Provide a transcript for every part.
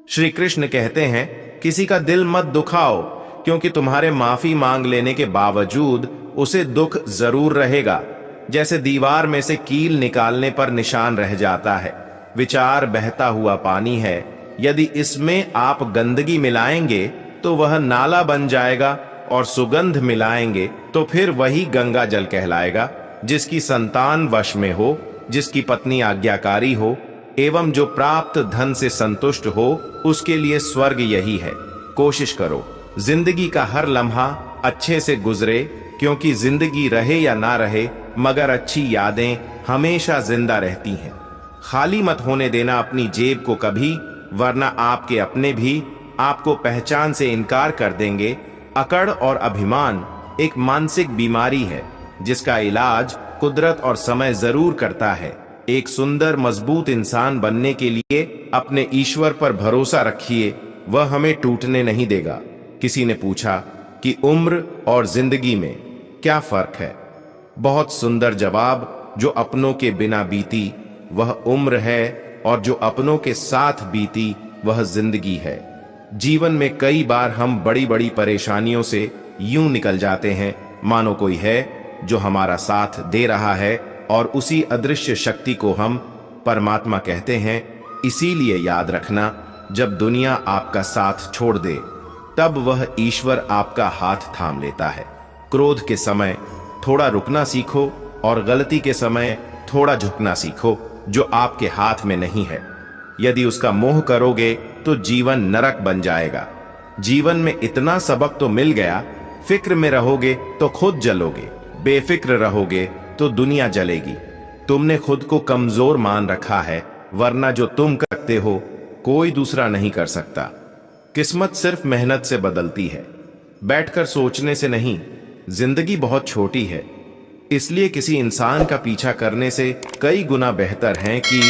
श्री कृष्ण कहते हैं, किसी का दिल मत दुखाओ, क्योंकि तुम्हारे माफी मांग लेने के बावजूद उसे दुख जरूर रहेगा। जैसे दीवार में से कील निकालने पर निशान रह जाता है। विचार बहता हुआ पानी है, यदि इसमें आप गंदगी मिलाएंगे तो वह नाला बन जाएगा, और सुगंध मिलाएंगे तो फिर वही गंगा जल कहलाएगा। जिसकी संतान वश में हो, जिसकी पत्नी आज्ञाकारी हो, एवं जो प्राप्त धन से संतुष्ट हो, उसके लिए स्वर्ग यही है। कोशिश करो जिंदगी का हर लम्हा अच्छे से गुजरे, क्योंकि जिंदगी रहे या ना रहे, मगर अच्छी यादें हमेशा जिंदा रहती हैं। खाली मत होने देना अपनी जेब को कभी, वरना आपके अपने भी आपको पहचान से इनकार कर देंगे। अकड़ और अभिमान एक मानसिक बीमारी है, जिसका इलाज कुदरत और समय जरूर करता है। एक सुंदर मजबूत इंसान बनने के लिए अपने ईश्वर पर भरोसा रखिए, वह हमें टूटने नहीं देगा। किसी ने पूछा कि उम्र और जिंदगी में क्या फर्क है? बहुत सुंदर जवाब, जो अपनों के बिना बीती वह उम्र है, और जो अपनों के साथ बीती वह जिंदगी है। जीवन में कई बार हम बड़ी बड़ी परेशानियों से यूं निकल जाते हैं मानो कोई है जो हमारा साथ दे रहा है, और उसी अदृश्य शक्ति को हम परमात्मा कहते हैं। इसीलिए याद रखना, जब दुनिया आपका साथ छोड़ दे, तब वह ईश्वर आपका हाथ थाम लेता है। क्रोध के समय थोड़ा रुकना सीखो, और गलती के समय थोड़ा झुकना सीखो, जो आपके हाथ में नहीं है। यदि उसका मोह करोगे तो जीवन नरक बन जाएगा। जीवन में इतना सबक तो मिल गया, फिक्र में रहोगे तो खुद जलोगे, बेफिक्र रहोगे तो दुनिया जलेगी। तुमने खुद को कमजोर मान रखा है, वरना जो तुम करते हो कोई दूसरा नहीं कर सकता। किस्मत सिर्फ मेहनत से बदलती है, बैठकर सोचने से नहीं। जिंदगी बहुत छोटी है, इसलिए किसी इंसान का पीछा करने से कई गुना बेहतर है कि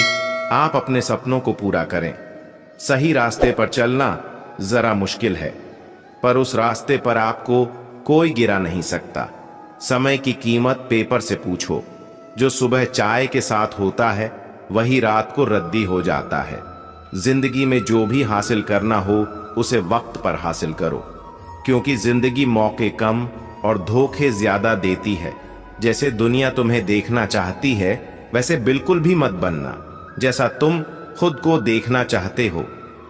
आप अपने सपनों को पूरा करें। सही रास्ते पर चलना जरा मुश्किल है, पर उस रास्ते पर आपको कोई गिरा नहीं सकता। समय की कीमत पेपर से पूछो। जो सुबह चाय के साथ होता है, वही रात को रद्दी हो जाता है। जिंदगी में जो भी हासिल करना हो, उसे वक्त पर हासिल करो, क्योंकि जिंदगी मौके कम और धोखे ज्यादा देती है। जैसे दुनिया तुम्हें देखना चाहती है, वैसे बिल्कुल भी मत बनना। जैसा तुम खुद को देखना चाहते हो,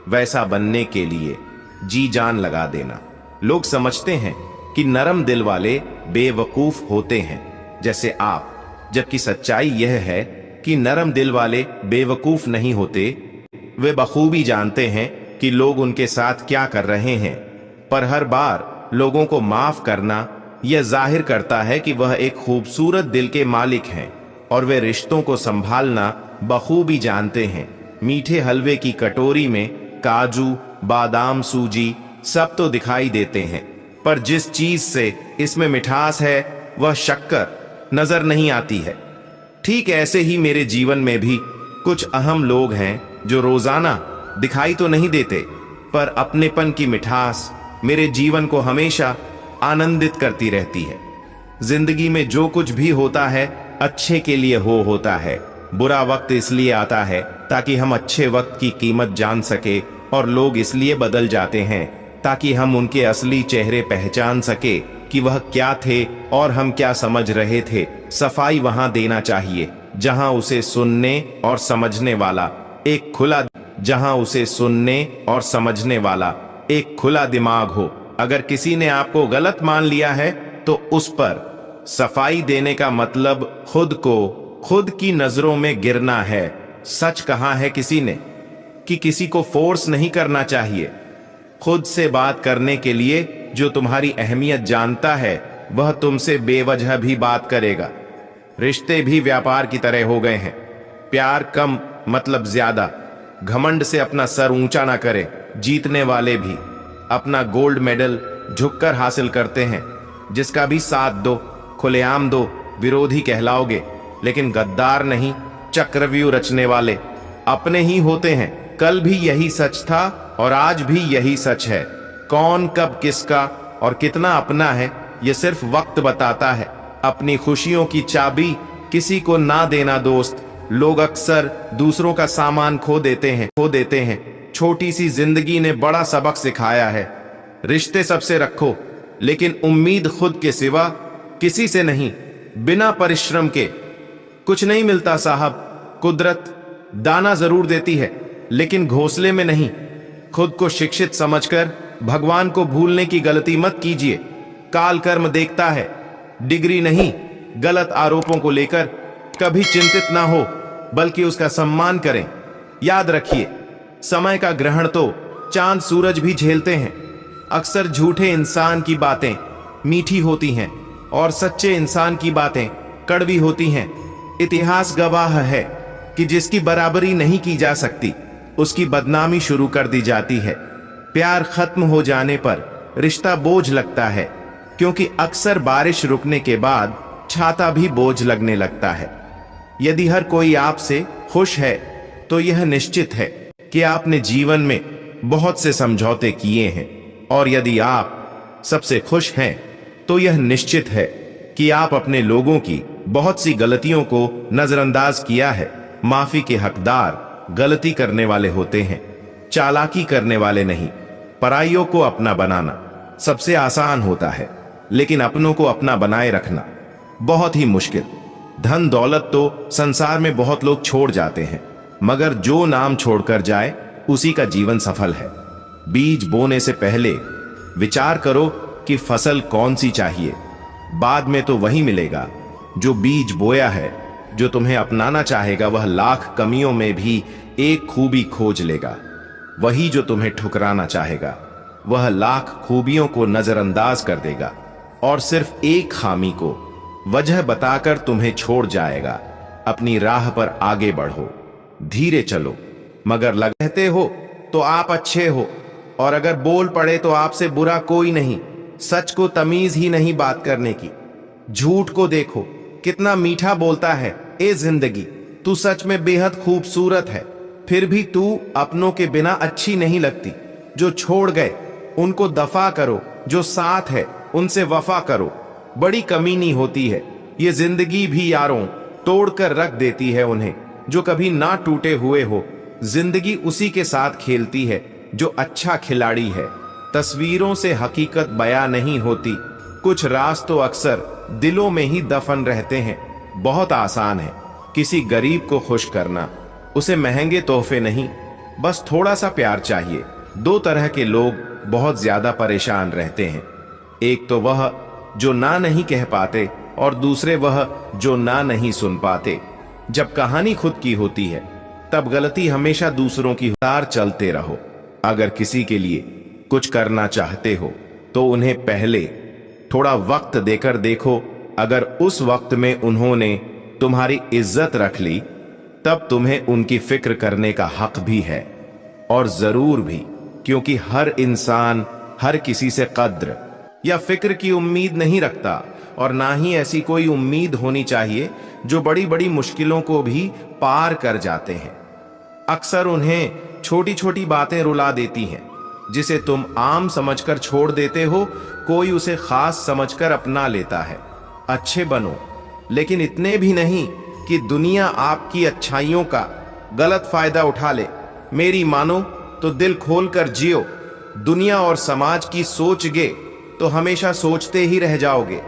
वैसा बनने के लिए जी जान लगा देना। लोग समझते हैं कि नरम दिल वाले बेवकूफ होते हैं, जैसे आप, जबकि सच्चाई यह है कि नरम दिल वाले बेवकूफ नहीं होते। वे बखूबी जानते हैं कि लोग उनके साथ क्या कर रहे हैं, पर हर बार लोगों को माफ करना यह जाहिर करता है कि वह एक खूबसूरत दिल के मालिक हैं, और वे रिश्तों को संभालना बखूबी जानते हैं। मीठे हलवे की कटोरी में काजू, बादाम, सूजी सब तो दिखाई देते हैं, पर जिस चीज से इसमें मिठास है वह शक्कर नजर नहीं आती है। ठीक ऐसे ही मेरे जीवन में भी कुछ अहम लोग हैं जो रोजाना दिखाई तो नहीं देते, पर अपनेपन की मिठास मेरे जीवन को हमेशा आनंदित करती रहती है। जिंदगी में जो कुछ भी होता है अच्छे के लिए होता है। बुरा वक्त इसलिए आता है ताकि हम अच्छे वक्त की कीमत जान सके, और लोग इसलिए बदल जाते हैं ताकि हम उनके असली चेहरे पहचान सके कि वह क्या थे और हम क्या समझ रहे थे। सफाई वहां देना चाहिए जहां उसे सुनने और समझने वाला एक खुला दिमाग हो। अगर किसी ने आपको गलत मान लिया है तो उस पर सफाई देने का मतलब खुद की नजरों में गिरना है। सच कहा है किसी ने कि किसी को फोर्स नहीं करना चाहिए। खुद से बात करने के लिए जो तुम्हारी अहमियत जानता है, वह तुमसे बेवजह भी बात करेगा। रिश्ते भी व्यापार की तरह हो गए हैं, प्यार कम मतलब ज्यादा। घमंड से अपना सर ऊंचा ना करे। जीतने वाले भी अपना गोल्ड मेडल झुककर हासिल करते हैं। जिसका भी साथ दो, खुलेआम दो, विरोधी कहलाओगे, लेकिन गद्दार नहीं। चक्रव्यूह रचने वाले अपने ही होते हैं। कल भी यही सच था और आज भी यही सच है। कौन कब किसका और कितना अपना है, यह सिर्फ वक्त बताता है। अपनी खुशियों की चाबी किसी को ना देना दोस्त। लोग अक्सर दूसरों का सामान खो देते हैं। छोटी सी जिंदगी ने बड़ा सबक सिखाया है। रिश्ते सबसे रखो, लेकिन उम्मीद खुद के सिवा किसी से नहीं। बिना परिश्रम के कुछ नहीं मिलता साहब। कुदरत दाना जरूर देती है, लेकिन घोंसले में नहीं। खुद को शिक्षित समझकर भगवान को भूलने की गलती मत कीजिए। काल कर्म देखता है, डिग्री नहीं। गलत आरोपों को लेकर कभी चिंतित ना हो, बल्कि उसका सम्मान करें। याद रखिए, समय का ग्रहण तो चांद सूरज भी झेलते हैं। अक्सर झूठे इंसान की बातें मीठी होती हैं और सच्चे इंसान की बातें कड़वी होती हैं। इतिहास गवाह है कि जिसकी बराबरी नहीं की जा सकती, उसकी बदनामी शुरू कर दी जाती है। प्यार खत्म हो जाने पर रिश्ता बोझ लगता है, क्योंकि अक्सर बारिश रुकने के बाद छाता भी बोझ लगने लगता है। यदि हर कोई आपसे खुश है, तो यह निश्चित है कि आपने जीवन में बहुत से समझौते किए हैं, और यदि आप सबसे खुश हैं, तो यह निश्चित है कि आप अपने लोगों की बहुत सी गलतियों को नजरअंदाज किया है। माफी के हकदार गलती करने वाले होते हैं, चालाकी करने वाले नहीं। पराइयों को अपना बनाना सबसे आसान होता है, लेकिन अपनों को अपना बनाए रखना बहुत ही मुश्किल। धन दौलत तो संसार में बहुत लोग छोड़ जाते हैं, मगर जो नाम छोड़कर जाए उसी का जीवन सफल है। बीज बोने से पहले विचार करो कि फसल कौन सी चाहिए। बाद में तो वही मिलेगा जो बीज बोया है। जो तुम्हें अपनाना चाहेगा, वह लाख कमियों में भी एक खूबी खोज लेगा। वही जो तुम्हें ठुकराना चाहेगा, वह लाख खूबियों को नजरअंदाज कर देगा और सिर्फ एक खामी को वजह बताकर तुम्हें छोड़ जाएगा। अपनी राह पर आगे बढ़ो, धीरे चलो, मगर लगते हो तो आप अच्छे हो, और अगर बोल पड़े तो आपसे बुरा कोई नहीं। सच को तमीज ही नहीं बात करने की। झूठ को देखो कितना मीठा बोलता है। ए जिंदगी, तू सच में बेहद खूबसूरत है, फिर भी तू अपनों के बिना अच्छी नहीं लगती। जो छोड़ गए उनको दफा करो, जो साथ है उनसे वफा करो। बड़ी कमीनी होती है ये जिंदगी भी यारों, तोड़कर रख देती है उन्हें जो कभी ना टूटे हुए हो। जिंदगी उसी के साथ खेलती है जो अच्छा खिलाड़ी है। तस्वीरों से हकीकत बयां नहीं होती। कुछ राज तो अक्सर दिलों में ही दफन रहते हैं। बहुत आसान है किसी गरीब को खुश करना। उसे महंगे तोहफे नहीं, बस थोड़ा सा प्यार चाहिए। दो तरह के लोग बहुत ज्यादा परेशान रहते हैं। एक तो वह जो ना नहीं कह पाते, और दूसरे वह जो ना नहीं सुन पाते। जब कहानी खुद की होती है, तब गलती हमेशा दूसरों की तार चलते रहो। अगर किसी के लिए कुछ करना चाहते हो, तो उन्हें पहले थोड़ा वक्त देकर देखो। अगर उस वक्त में उन्होंने तुम्हारी इज्जत रख ली, तब तुम्हें उनकी फिक्र करने का हक भी है, और जरूर भी, क्योंकि हर इंसान हर किसी से कद्र या फिक्र की उम्मीद नहीं रखता, और ना ही ऐसी कोई उम्मीद होनी चाहिए जो बड़ी बड़ी मुश्किलों को भी पार कर जाते हैं। अक्सर उन्हें छोटी छोटी बातें रुला देती हैं। जिसे तुम आम समझकर छोड़ देते हो, कोई उसे खास समझकर अपना लेता है। अच्छे बनो, लेकिन इतने भी नहीं कि दुनिया आपकी अच्छाइयों का गलत फायदा उठा ले। मेरी मानो तो दिल खोलकर जियो। दुनिया और समाज की सोचगे तो हमेशा सोचते ही रह जाओगे।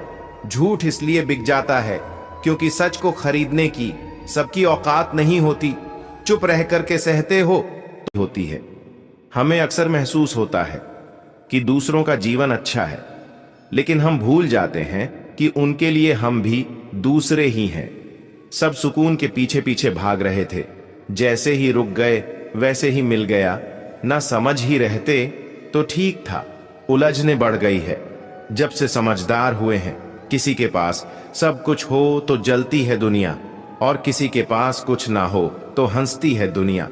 झूठ इसलिए बिक जाता है क्योंकि सच को खरीदने की सबकी औकात नहीं होती। चुप रह करके सहते हो तो होती है। हमें अक्सर महसूस होता है कि दूसरों का जीवन अच्छा है, लेकिन हम भूल जाते हैं कि उनके लिए हम भी दूसरे ही हैं। सब सुकून के पीछे पीछे भाग रहे थे, जैसे ही रुक गए वैसे ही मिल गया। ना समझ ही रहते तो ठीक था, उलझने बढ़ गई है। जब से समझदार हुए हैं, किसी के पास सब कुछ हो तो जलती है दुनिया, और किसी के पास कुछ ना हो तो हंसती है दुनिया।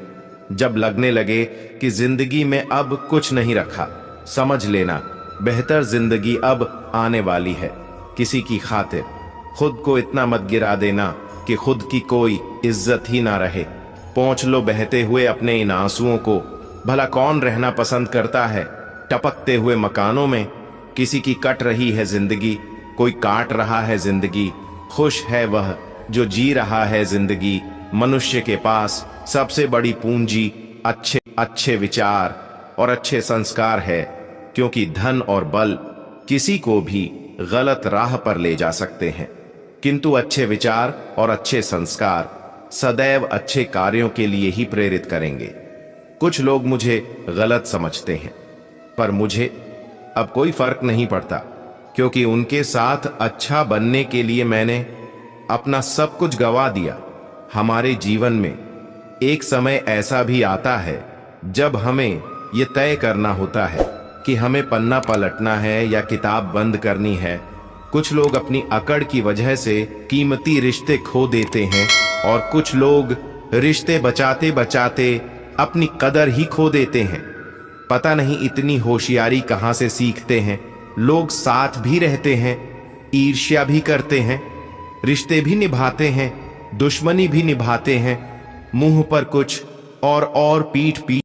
जब लगने लगे कि जिंदगी में अब कुछ नहीं रखा, समझ लेना बेहतर जिंदगी अब आने वाली है। किसी की खातिर खुद को इतना मत गिरा देना कि खुद की कोई इज्जत ही ना रहे। पहुंच लो बहते हुए अपने इन आंसुओं को। भला कौन रहना पसंद करता है टपकते हुए मकानों में। किसी की कट रही है जिंदगी, कोई काट रहा है जिंदगी। खुश है वह जो जी रहा है जिंदगी। मनुष्य के पास सबसे बड़ी पूंजी अच्छे अच्छे विचार और अच्छे संस्कार है, क्योंकि धन और बल किसी को भी गलत राह पर ले जा सकते हैं, किंतु अच्छे विचार और अच्छे संस्कार सदैव अच्छे कार्यों के लिए ही प्रेरित करेंगे। कुछ लोग मुझे गलत समझते हैं, पर मुझे अब कोई फर्क नहीं पड़ता, क्योंकि उनके साथ अच्छा बनने के लिए मैंने अपना सब कुछ गंवा दिया। हमारे जीवन में एक समय ऐसा भी आता है जब हमें यह तय करना होता है कि हमें पन्ना पलटना है या किताब बंद करनी है। कुछ लोग अपनी अकड़ की वजह से कीमती रिश्ते खो देते हैं और कुछ लोग रिश्ते बचाते बचाते अपनी कदर ही खो देते हैं। पता नहीं इतनी होशियारी कहां से सीखते हैं। लोग साथ भी रहते हैं, ईर्ष्या भी करते हैं, रिश्ते भी निभाते हैं, दुश्मनी भी निभाते हैं, मुंह पर कुछ और पीठ पीठ